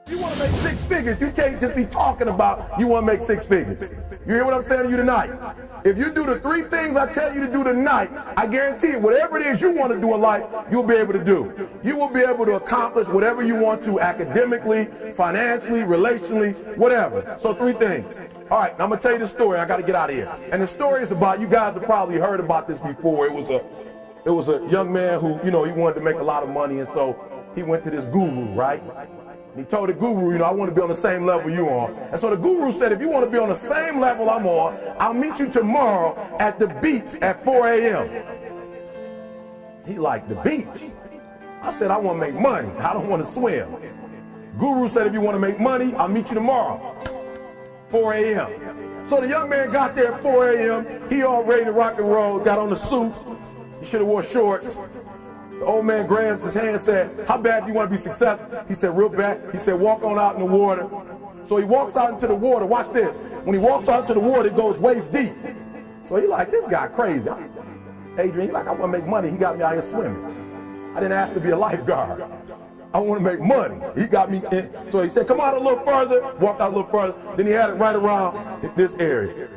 You want to make 6 figures, you can't just be talking about you want to make 6 figures. You hear what I'm saying to you tonight? If you do the 3 things I tell you to do tonight, I guarantee you, whatever it is you want to do in life, you'll be able to do. You will be able to accomplish whatever you want to academically, financially, relationally, whatever. So 3 things. All right, now I'm going to tell you the story. I got to get out of here. And the story is about, you guys have probably heard about this before. It was a young man who, he wanted to make a lot of money, and so he went to this guru, right? He told the guru, I want to be on the same level you are. And so the guru said, if you want to be on the same level I'm on, I'll meet you tomorrow at the beach at 4 a.m. He liked the beach. I said, I want to make money. I don't want to swim. Guru said, if you want to make money, I'll meet you tomorrow, 4 a.m. So the young man got there at 4 a.m. He all ready to rock and roll, got on the suit. He should have wore shorts. The old man grabs his hand and says, how bad do you want to be successful? He said, real bad. He said, walk on out in the water. So he walks out into the water. Watch this. When he walks out into the water, it goes waist deep. So he like, this guy crazy. Adrian, he like, I want to make money. He got me out here swimming. I didn't ask to be a lifeguard. I want to make money. He got me in. So he said, come out a little further. Walked out a little further. Then he had it right around this area,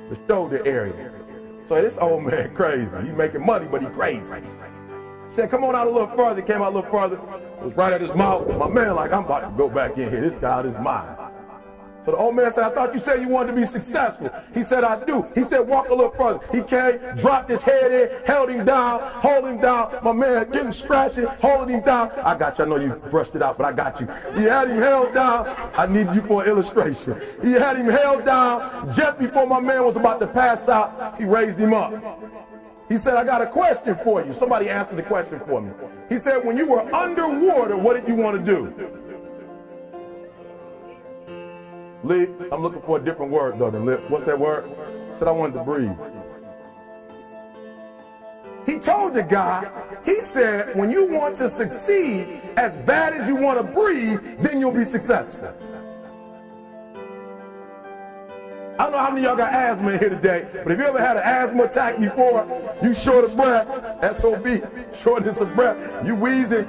the shoulder area. So this old man crazy. He making money, but he crazy. Said, come on out a little further. Came out a little further. It was right at his mouth. My man like, I'm about to go back in here. This guy is mine. So the old man said, I thought you said you wanted to be successful. He said, I do. He said, walk a little further. He came, dropped his head in, held him down, hold him down. My man getting scratching, holding him down. I got you. I know you brushed it out, but I got you. He had him held down. I need you for an illustration. He had him held down. Just before my man was about to pass out, he raised him up. He said, I got a question for you. Somebody answered the question for me. He said, when you were underwater, what did you want to do? Lee, I'm looking for a different word though than lip. What's that word? He said, I wanted to breathe. He told the guy, he said, when you want to succeed as bad as you want to breathe, then you'll be successful. I don't know how many of y'all got asthma in here today, but if you ever had an asthma attack before, you short of breath, SOB, shortness of breath, you wheezing.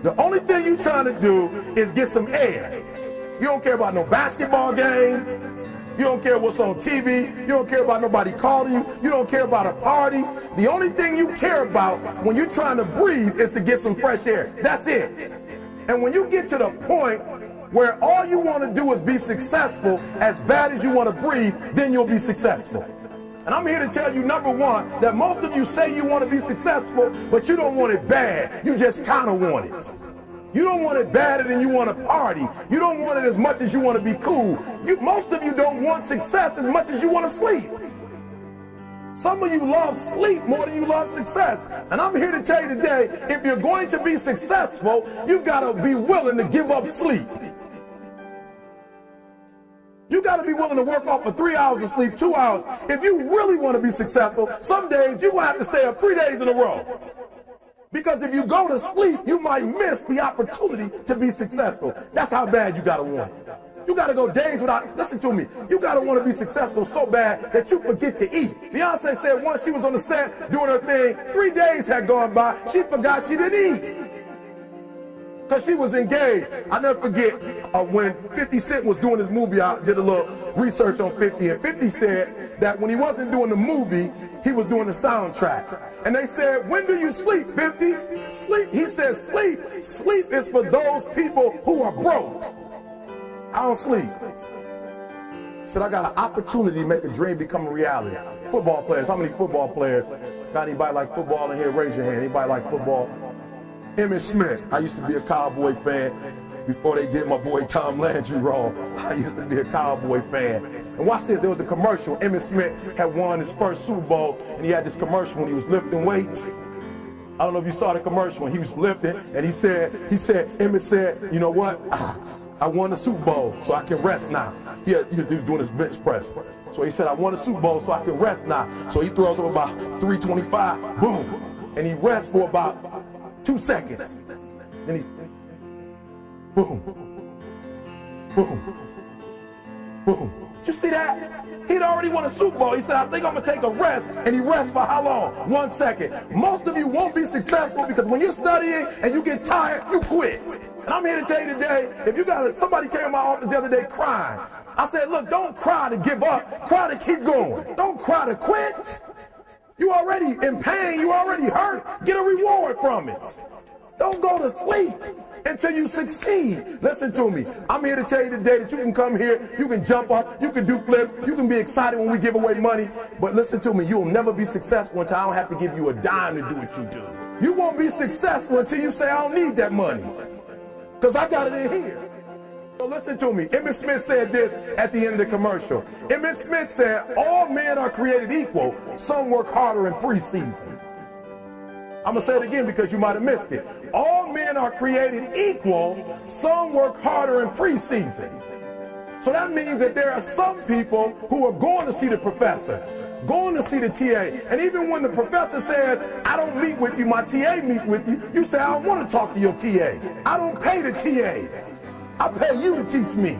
The only thing you trying to do is get some air. You don't care about no basketball game. You don't care what's on TV. You don't care about nobody calling you. You don't care about a party. The only thing you care about when you're trying to breathe is to get some fresh air. That's it. And when you get to the point where all you want to do is be successful as bad as you want to breathe, then you'll be successful. And I'm here to tell you, number one, that most of you say you want to be successful, but you don't want it bad. You just kind of want it. You don't want it badder than you want to party. You don't want it as much as you want to be cool. Most of you don't want success as much as you want to sleep. Some of you love sleep more than you love success. And I'm here to tell you today, if you're going to be successful, you've got to be willing to give up sleep. You got to be willing to work off for 3 hours of sleep, 2 hours. If you really want to be successful, some days you're going to have to stay up 3 days in a row. Because if you go to sleep, you might miss the opportunity to be successful. That's how bad you got to want it. You got to go days without, listen to me, you got to want to be successful so bad that you forget to eat. Beyonce said once she was on the set doing her thing, 3 days had gone by, she forgot she didn't eat. Because she was engaged. I never forget when 50 Cent was doing his movie, I did a little research on 50, and 50 said that when he wasn't doing the movie, he was doing the soundtrack. And they said, when do you sleep, 50? Sleep, he said, sleep. Sleep is for those people who are broke. I don't sleep. Said, I got an opportunity to make a dream become a reality. Football players, how many football players? Got anybody like football in here? Raise your hand. Anybody like football? Emmitt Smith. I used to be a Cowboy fan before they did my boy Tom Landry wrong. I used to be a Cowboy fan. And watch this, there was a commercial. Emmitt Smith had won his first Super Bowl, and he had this commercial when he was lifting weights. I don't know if you saw the commercial when he was lifting, and Emmitt said, you know what? I won the Super Bowl, so I can rest now. He was doing his bench press. So he said, I won the Super Bowl, so I can rest now. So he throws up about 325, boom, and he rests for about 2 seconds. Then he, boom, boom, Boom. Did you see that? He'd already won a Super Bowl. He said, I think I'm going to take a rest. And he rests for how long? 1 second. Most of you won't be successful because when you're studying and you get tired, you quit. And I'm here to tell you today, if you got somebody came in my office the other day crying. I said, look, don't cry to give up. Cry to keep going. Don't cry to quit. You already in pain. You already hurt. Get a reward from it. Don't go to sleep until you succeed. Listen to me. I'm here to tell you today that you can come here, you can jump up, you can do flips, you can be excited when we give away money. But listen to me, you'll never be successful until I don't have to give you a dime to do what you do. You won't be successful until you say, I don't need that money, because I got it in here. So listen to me. Emmett Smith said this at the end of the commercial. Emmett Smith said, all men are created equal. Some work harder in preseason. I'm going to say it again because you might have missed it. All men are created equal. Some work harder in preseason. So that means that there are some people who are going to see the professor, going to see the TA. And even when the professor says, I don't meet with you, my TA meet with you, you say, I don't want to talk to your TA. I don't pay the TA. I pay you to teach me.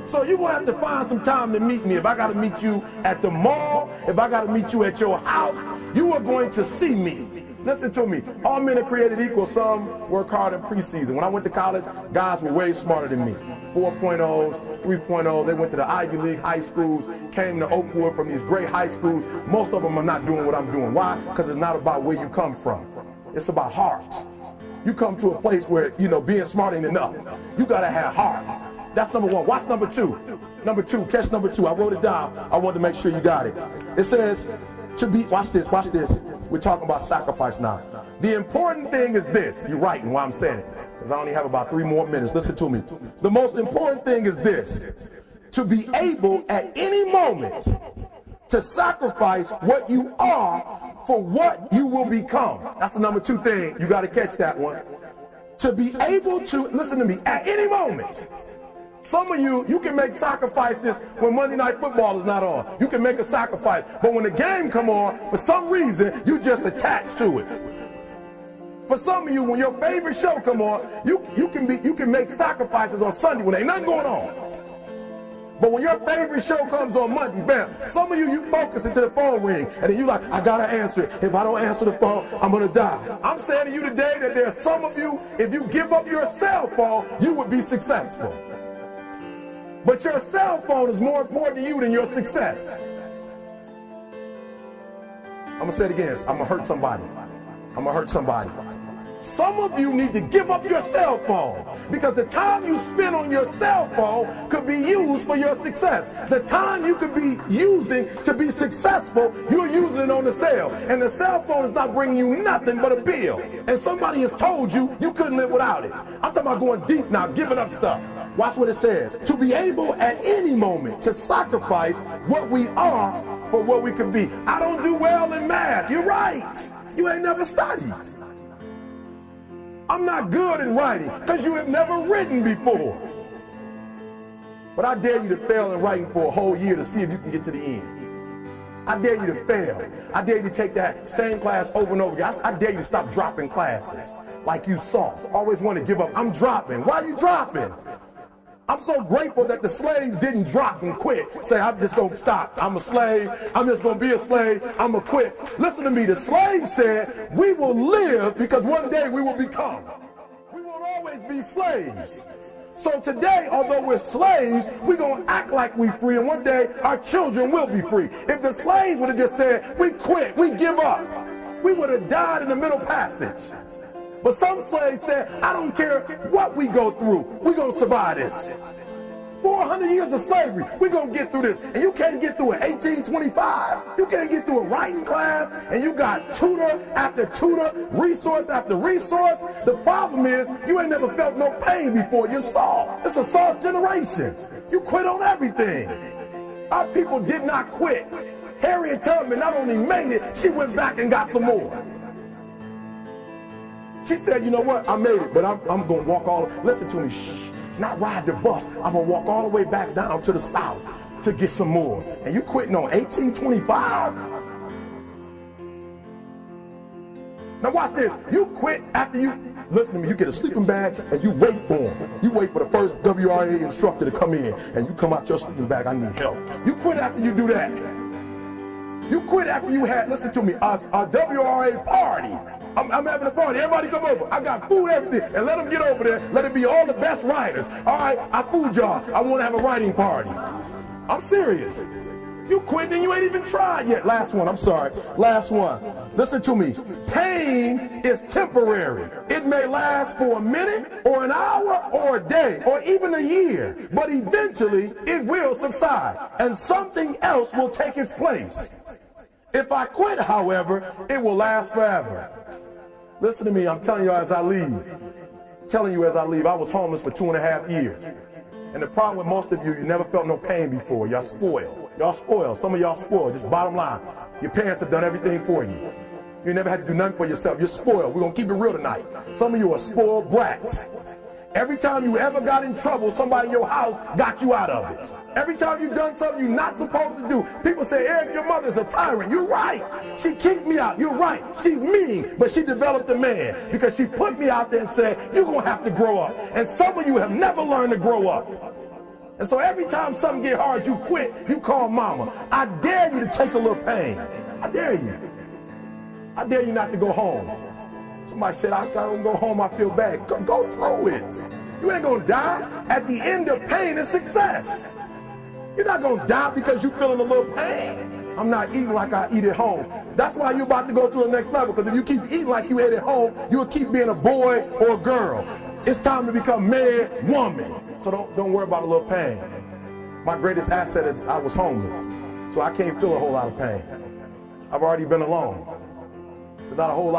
So you're going to have to find some time to meet me. If I got to meet you at the mall, if I got to meet you at your house, you are going to see me. Listen to me. All men are created equal. Some work hard in preseason. When I went to college, guys were way smarter than me. 4.0s, 3.0s. They went to the Ivy League high schools, came to Oakwood from these great high schools. Most of them are not doing what I'm doing. Why? Because it's not about where you come from. It's about heart. You come to a place where, being smart ain't enough. You got to have heart. That's number one. Watch number two. Number two, catch number two. I wrote it down. I wanted to make sure you got it. It says to be, watch this. We're talking about sacrifice now. The important thing is this. You're writing while I'm saying it, because I only have about 3 more minutes. Listen to me. The most important thing is this. To be able at any moment to sacrifice what you are for what you will become. That's the number 2 thing. You got to catch that one. To be able to, listen to me, at any moment. Some of you can make sacrifices when Monday Night Football is not on. You can make a sacrifice. But when the game come on, for some reason, you just attached to it. For some of you, when your favorite show come on, you can make sacrifices on Sunday when ain't nothing going on. But when your favorite show comes on Monday, bam, some of you focus until the phone ring, and then you like, I gotta answer it. If I don't answer the phone, I'm gonna die. I'm saying to you today that there are some of you, if you give up your cell phone, you would be successful. But your cell phone is more important to you than your success. I'm gonna say it again. I'm gonna hurt somebody. Some of you need to give up your cell phone, because the time you spend on your cell phone could be used for your success. The time you could be using to be successful, you're using it on the cell. And the cell phone is not bringing you nothing but a bill. And somebody has told you you couldn't live without it. I'm talking about going deep now, giving up stuff. Watch what it says. To be able at any moment to sacrifice what we are for what we could be. I don't do well in math. You're right. You ain't never studied. I'm not good in writing because you have never written before. But I dare you to fail in writing for a whole year to see if you can get to the end. I dare you to fail. I dare you to take that same class over and over again. I dare you to stop dropping classes like you soft. Always want to give up. I'm dropping. Why are you dropping? I'm so grateful that the slaves didn't drop and quit. Say, I'm just going to stop. I'm a slave. I'm just going to be a slave. I'm going to quit. Listen to me. The slaves said, we will live because one day we will become. We won't always be slaves. So today, although we're slaves, we're going to act like we're free. And one day, our children will be free. If the slaves would have just said, we quit, we give up, we would have died in the Middle Passage. But some slaves said, I don't care what we go through, we're going to survive this. 400 years of slavery, we're going to get through this. And you can't get through it 1825. You can't get through a writing class, and you got tutor after tutor, resource after resource. The problem is, you ain't never felt no pain before. You're soft. It's a soft generation. You quit on everything. Our people did not quit. Harriet Tubman not only made it, she went back and got some more. She said, you know what, I made it, but I'm going to walk listen to me, shh, not ride the bus. I'm going to walk all the way back down to the South to get some more. And you quitting on 1825? Now watch this. You quit after you, listen to me, you get a sleeping bag and you wait for them. You wait for the first WRX WRA instructor to come in and you come out your sleeping bag, I need help. You quit after you do that. You quit after you had, listen to me, a WRA party. I'm having a party, everybody come over. I got food, everything, and let them get over there. Let it be all the best writers. All right, I fooled y'all. I want to have a writing party. I'm serious. You quit and you ain't even tried yet. Last one, I'm sorry. Last one. Listen to me. Pain is temporary. It may last for a minute or an hour or a day or even a year, but eventually it will subside and something else will take its place. If I quit, however, it will last forever. Listen to me, I'm telling you as I leave. I was homeless for 2.5 years. And the problem with most of you, you never felt no pain before. Y'all spoiled. Y'all spoiled. Some of y'all spoiled. Just bottom line. Your parents have done everything for you. You never had to do nothing for yourself. You're spoiled. We're going to keep it real tonight. Some of you are spoiled brats. Every time you ever got in trouble, somebody in your house got you out of it. Every time you've done something you're not supposed to do, people say, Eric, your mother's a tyrant. You're right. She kicked me out. You're right. She's mean, but she developed a man because she put me out there and said, you're going to have to grow up. And some of you have never learned to grow up. And so every time something get hard, you quit, you call mama. I dare you to take a little pain. I dare you. I dare you not to go home. Somebody said, I gotta go home, I feel bad. Go through it. You ain't gonna die. At the end of pain is success. You're not gonna die because you're feeling a little pain. I'm not eating like I eat at home. That's why you're about to go to the next level, because if you keep eating like you ate at home, you'll keep being a boy or a girl. It's time to become man, woman. So don't worry about a little pain. My greatest asset is I was homeless, so I can't feel a whole lot of pain. I've already been alone. There's not a whole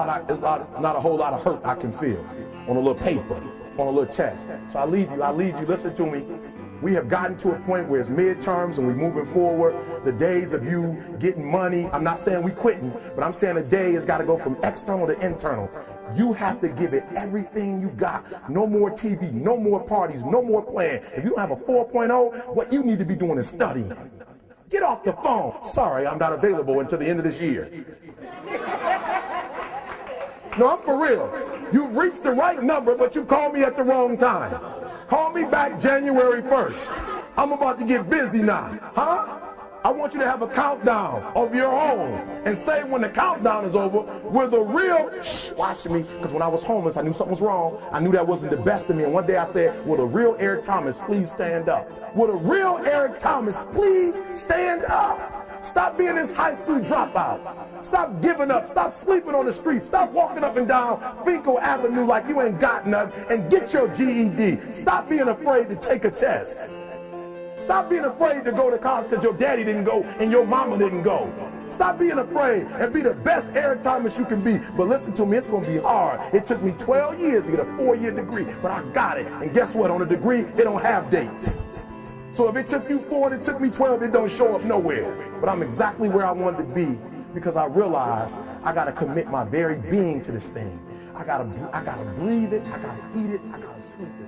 lot of hurt I can feel on a little paper, on a little test. So I leave you, listen to me. We have gotten to a point where it's midterms and we're moving forward. The days of you getting money, I'm not saying we quitting, but I'm saying the day has got to go from external to internal. You have to give it everything you got. No more TV, no more parties, no more playing. If you don't have a 4.0, what you need to be doing is studying. Get off the phone. Sorry, I'm not available until the end of this year. No, I'm for real. You reached the right number, but you called me at the wrong time. Call me back January 1st. I'm about to get busy now. Huh? I want you to have a countdown of your own and say when the countdown is over, will the real, watch me, because when I was homeless, I knew something was wrong. I knew that wasn't the best of me. And one day I said, will the real Eric Thomas please stand up? Will the real Eric Thomas please stand up? Stop being this high school dropout. Stop giving up. Stop sleeping on the street. Stop walking up and down Fecal Avenue like you ain't got nothing, and get your GED. Stop being afraid to take a test. Stop being afraid to go to college because your daddy didn't go and your mama didn't go. Stop being afraid and be the best Eric Thomas you can be. But listen to me, it's going to be hard. It took me 12 years to get a 4-year degree, but I got it. And guess what? On a degree, it don't have dates. So if it took you 4 and it took me 12, it don't show up nowhere. But I'm exactly where I wanted to be because I realized I got to commit my very being to this thing. I got to breathe it, I got to eat it, I got to sleep it.